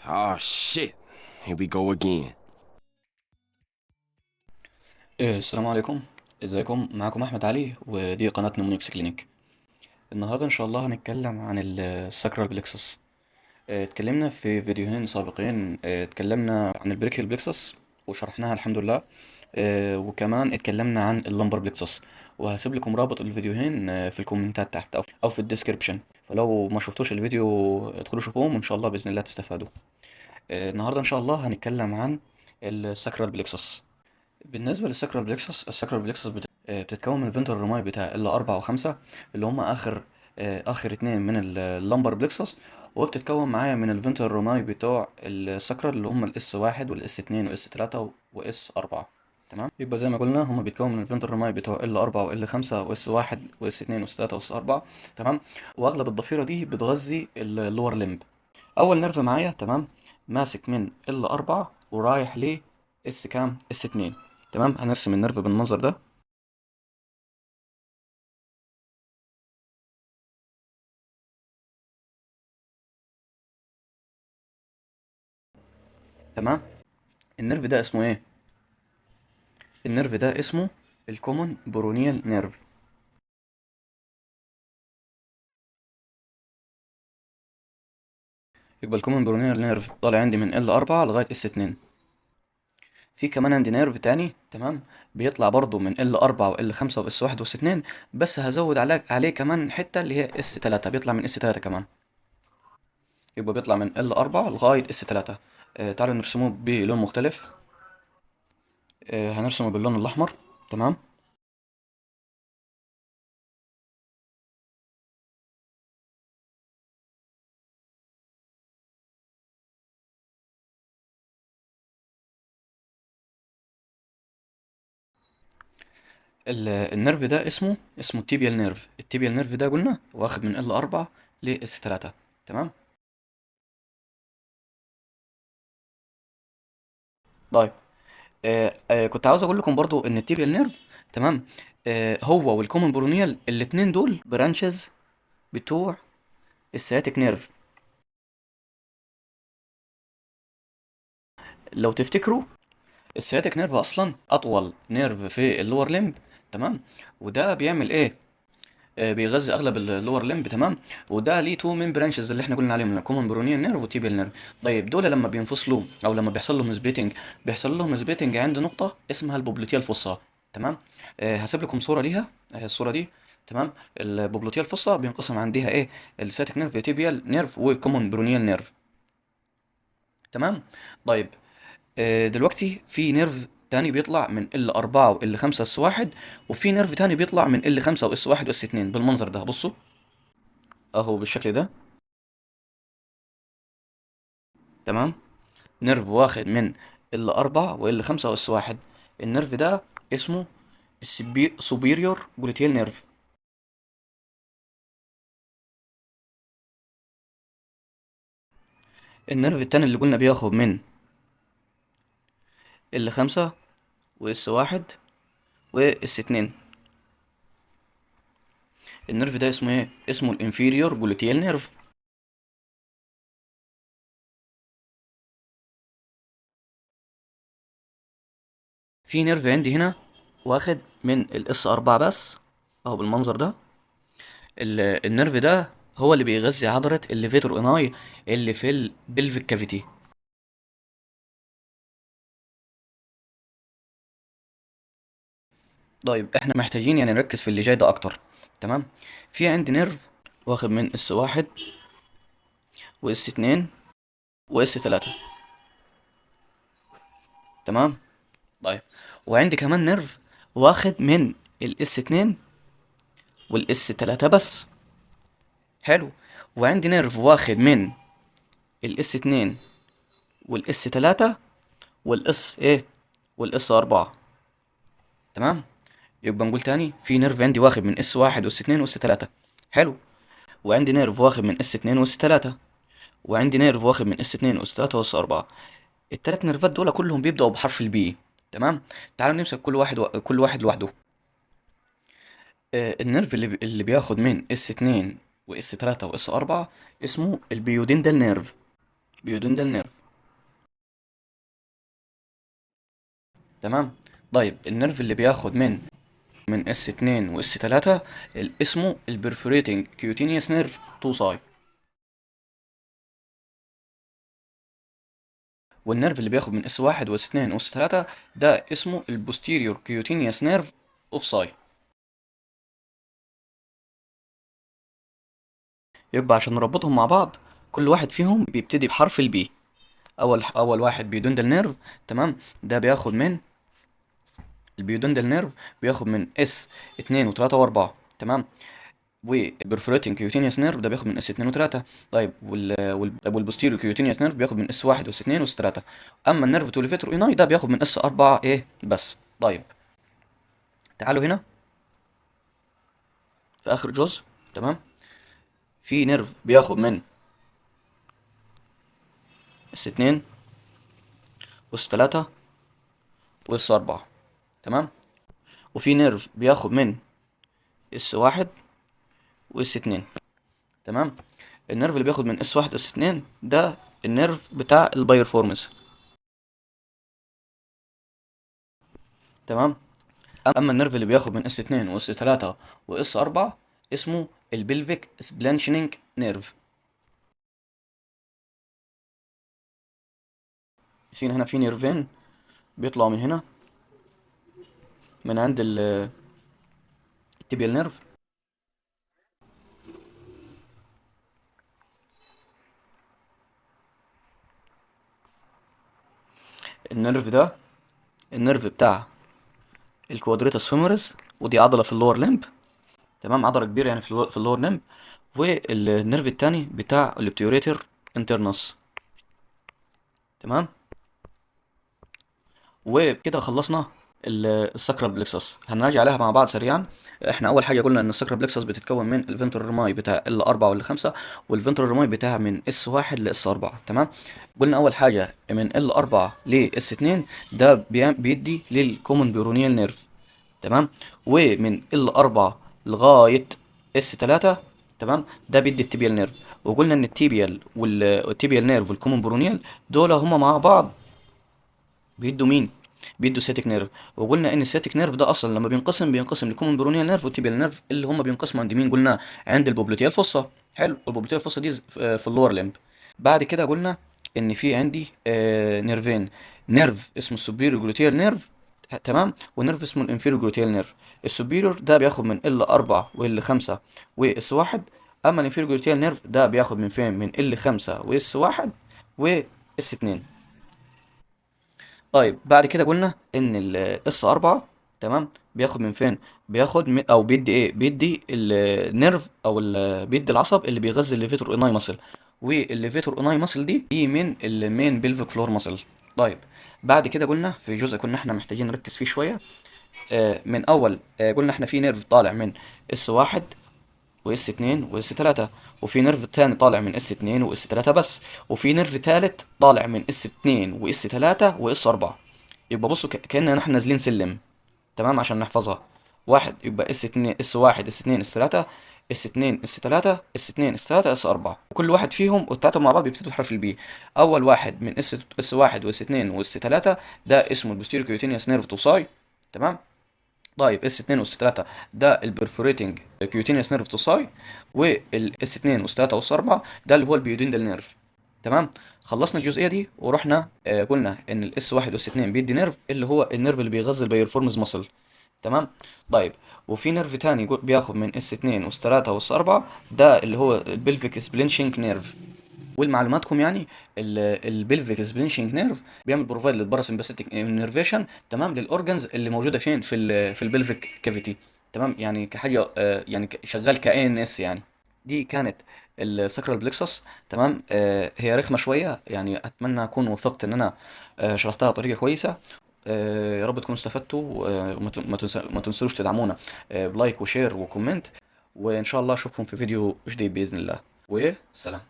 Oh shit. Here we go again. السلام عليكم. ازيكم؟ معكم احمد علي ودي قناة نمونيكس كلينيك. النهارده ان شاء الله هنتكلم عن الساكرال بلكسس. اتكلمنا في فيديوهين سابقين، اتكلمنا عن البريكيال بلكسس وشرحناها الحمد لله. وكمان اتكلمنا عن اللمبر بلكسس، وهسيب لكم رابط الفيديوهين في الكومنتات تحت او في الديسكريبشن، فلو ما شفتوش الفيديو ادخلوا شوفوهم وان شاء الله باذن الله تستفادوا. النهارده ان شاء الله هنتكلم عن الساكرال بلكسس. بالنسبة للساكرال بلكسس، الساكرال بلكسس بتتكون من الفنترال روماي بتاع ال 4 و5، اللي هم آخر اتنين من اللمبر بلكسس، وبتتكون معايا من الفنترال روماي بتوع الساكرال اللي هم الاس 1 والاس 2 والاس 3 واس 4. تمام، يبقى زي ما قلنا هم بيتكون من الفنترال روماي بتوع ال 4 وال 5 واس 1 واس 2 واس 3 واس 4. تمام، واغلب الضفيرة دي بتغذي اللور لمب. اول نيرف معايا تمام ماسك من ال 4 ورايح ل اس كام، اس 2. تمام، هنرسم النيرف بالمنظر ده. تمام، النيرف ده اسمه ايه؟ النيرف ده اسمه الكومون برونيال نيرف. يبقى الكومون برونيال نيرف طالع عندي من ال 4 لغايه اس 2. في كمان عندي نيرف تاني تمام بيطلع برضو من ال 4 وال 5 واس 1 واس 2، بس هزود عليه كمان حته اللي هي اس 3، بيطلع من اس 3 كمان. يبقى بيطلع من ال 4 لغايه اس 3. تعالوا نرسمه بلون مختلف. هنرسمه باللون الاحمر. تمام، النيرف ده اسمه التيبيال نيرف. التيبيال نيرف ده قلنا واخد من ال 4 ل اس 3. تمام. طيب، كنت عاوز اقول لكم برضو ان التيبيال نيرف تمام هو والكومن برونيال الاتنين دول برانشز بتوع السياتيك نيرف. لو تفتكروا، السياتيك نيرف اصلا اطول نيرف في اللور ليمب. تمام، وده بيعمل ايه؟ بيغذي اغلب اللور ليمب. تمام، وده ليه تو مين برانشز اللي احنا قلنا عليهم، الكومن برونيال نيرف وتيبيال نيرف. طيب دول لما بينفصلوا او لما بيحصل لهم سبليتنج، بيحصل لهم سبليتنج عند نقطه اسمها البوبليتيا الفصة. تمام، هسيب لكم صوره ليها، الصوره دي. تمام، البوبليتيا الفصة بينقسم عندها ايه؟ السياتيك نيرف، تيبيال نيرف، وكومن برونيال نيرف. تمام. طيب، دلوقتي في نيرف تاني بيطلع من ال 4 وال 5 اس 1، وفي نيرف تاني بيطلع من ال 5 واس 1 واس 2 بالمنظر ده. بصوا اهو بالشكل ده. تمام، نيرف واخد من ال 4 وال 5 واس 1. النيرف ده اسمه سوبيريور جلوتيال نيرف. النيرف التاني اللي قلنا بياخد من ال 5 واس 1 واس 2. النيرف ده اسمه ايه؟ اسمه الانفيريور جلوتيال نيرف. في نيرف عندي هنا واخد من الاس 4 بس، اهو بالمنظر ده. النيرف ده هو اللي بيغذي عضلة الليفيتور اناي اللي في البلفيك كافيتي. طيب احنا محتاجين يعني نركز في اللي جاي ده اكتر. تمام، في عندي نيرف واخد من اس 1 واس 2 واس 3. تمام. طيب، وعندي كمان نيرف واخد من الاس 2 والاس 3 بس. حلو، وعندي نيرف واخد من الاس 2 والاس 3 والاس ايه، والاس 4. تمام، يبقى نقول تاني، في نيرف عندي واخد من اس 1 واس 2 واس 3. حلو، وعندي نيرف واخد من اس 2 واس 3، وعندي نيرف واخد من اس 2 واس 3 واس 4. التلات نيرفات دول كلهم بيبدأوا بحرف البي. تمام، تعالوا نمسك كل واحد لوحده. النيرف اللي بياخد من اس 2 واس 3 واس 4 اسمه البيودندال نيرف. بيودنتال نيرف. تمام. طيب النيرف اللي بياخد من اس 2 واس 3 اسمه البرفوريتنج كيوتينيوس نيرف تو ساي. والنيرف اللي بياخد من اس 1 واس 2 واس 3 ده اسمه البوستيريور كيوتينيوس نيرف اوف ساي. يبقى عشان نربطهم مع بعض، كل واحد فيهم بيبتدي بحرف البي. اول واحد بيودندال نيرف. تمام. ده بياخد من البيودندال نيرف، بياخد من اس 2 و3 و4. تمام. والبرفوريتنج كيوتينيوس نيرف ده بياخد من اس 2 و3. طيب والبوستيريور كيوتينيوس نيرف بياخد من اس 1 واس 2 واس 3. اما النيرف توليفيتور ايناي ده بياخد من اس 4 ايه بس. طيب تعالوا هنا في اخر جزء. تمام. في نيرف بياخد من اس 2 واس 3 واس 4. تمام. وفي نيرف بياخد من اس 1 واس 2. تمام. النيرف اللي بياخد من اس 1 اس 2 ده النيرف بتاع البايرفورمز. تمام. اما النيرف اللي بياخد من اس 2 واس 3 واس 4 اسمه البلفيك سبلانشنينج نيرف. شايفين هنا في نيرفين بيطلعوا من هنا، من عند التيبيال نيرف. النيرف ده النيرف بتاع الكوادريتاس فيموريس، ودي عضله في اللور لمب. تمام. عضله كبيره يعني في اللور لمب. والنيرف التاني بتاع الابتيوريتر انترنس. تمام. وبكده خلصنا الساكرال بلكسس. هنراجع عليها مع بعض سريعا. احنا اول حاجه قلنا ان الساكرال بلكسس بتتكون من الفنترال رماي بتاع ال 4 وال 5، والفنترال رماي بتاع من اس 1 لاس 4. تمام. قلنا اول حاجه من ال 4 لاس 2 ده بيدي للكومن بيرونيال نيرف. تمام. ومن ال 4 لغايه اس 3. تمام. ده بيدي التيبيال نيرف. وقلنا ان التيبيال والتيبيال نيرف والكومن بيرونيال دول هما مع بعض بيدوا مين؟ بيدوا سياتيك نيرف. وقلنا ان السياتيك نيرف ده اصلا لما بينقسم لكومن برونيال نيرف والتيبيال نيرف، اللي هم بينقسموا عند مين؟ قلنا عند البوبليتيه الفصه. حلو. البوبليتيه الفصه دي في اللور لمب. بعد كده قلنا ان في عندي نيرفين. نيرف اسمه السوبيريور جلوتيال نيرف. تمام. ونيرف اسمه الانفيريور جلوتيال نيرف. السوبيريور ده بياخد من ال 4 وال 5 واس 1. اما الانفيريور جلوتيال نيرف ده بياخد من فين؟ من ال 5 واس 1 واس 2. طيب بعد كده قلنا ان الاس 4. تمام. بياخد من فين؟ بياخد او بيدي ايه؟ بيدي النيرف او بيدي العصب اللي بيغذي الليفيتور اناي ماسل. والليفيتور اناي ماسل دي من المين بيلفيك فلور ماسل. طيب بعد كده قلنا في جزء كنا احنا محتاجين نركز فيه شويه. من اول قلنا احنا في نيرف طالع من اس 1 واس 2 واس 3، وفي نيرف تاني طالع من اس 2 واس 3 بس، وفي نيرف تالت طالع من اس 2 واس 3 واس 4. يبقى بصوا كأننا نحن نازلين سلم. تمام. عشان نحفظها: واحد يبقى اس 2 اس 1 اس 2 اس 3 اس 2 اس 3 اس 2 اس 3 اس 4. وكل واحد فيهم والتلاته مع بعض بيبتدوا بحرف البي. اول واحد من اس 1 واس 2 واس 3 ده اسمه البوستيريور كيوتينيوس نيرف توساي. تمام. طيب اس 2 واس 3 ده البرفوريتنج كيوتينيوس نيرف توساي. والاس 2 واس 3 واس 4 ده اللي هو البيودندال نيرف. تمام. خلصنا الجزئيه دي ورحنا قلنا ان الاس 1 واس 2 بيدي نيرف اللي هو النيرف اللي بيغذي البايرفورمز ماسل. تمام. طيب وفي نيرف تاني بياخد من اس 2 واس 3 واس 4 ده اللي هو البلفيك سبلينشنج نيرف. ولمعلوماتكم يعني البلفيك سبلينشنج نيرف بيعمل بروفايد للباراسمباثيك انرفيشن. تمام. للاورجنز اللي موجوده فين؟ في البلفيك كافيتي. تمام. يعني كحاجه يعني شغال كاي ان اس يعني. دي كانت الساكرال بلكسس. تمام. هي رخمه شويه يعني. اتمنى اكون وفقت ان انا شرحتها بطريقه كويسه. يا رب تكونوا استفدتوا. ما تنسوش تدعمونا بلايك وشير وكومنت. وان شاء الله اشوفكم في فيديو جديد باذن الله. وسلام.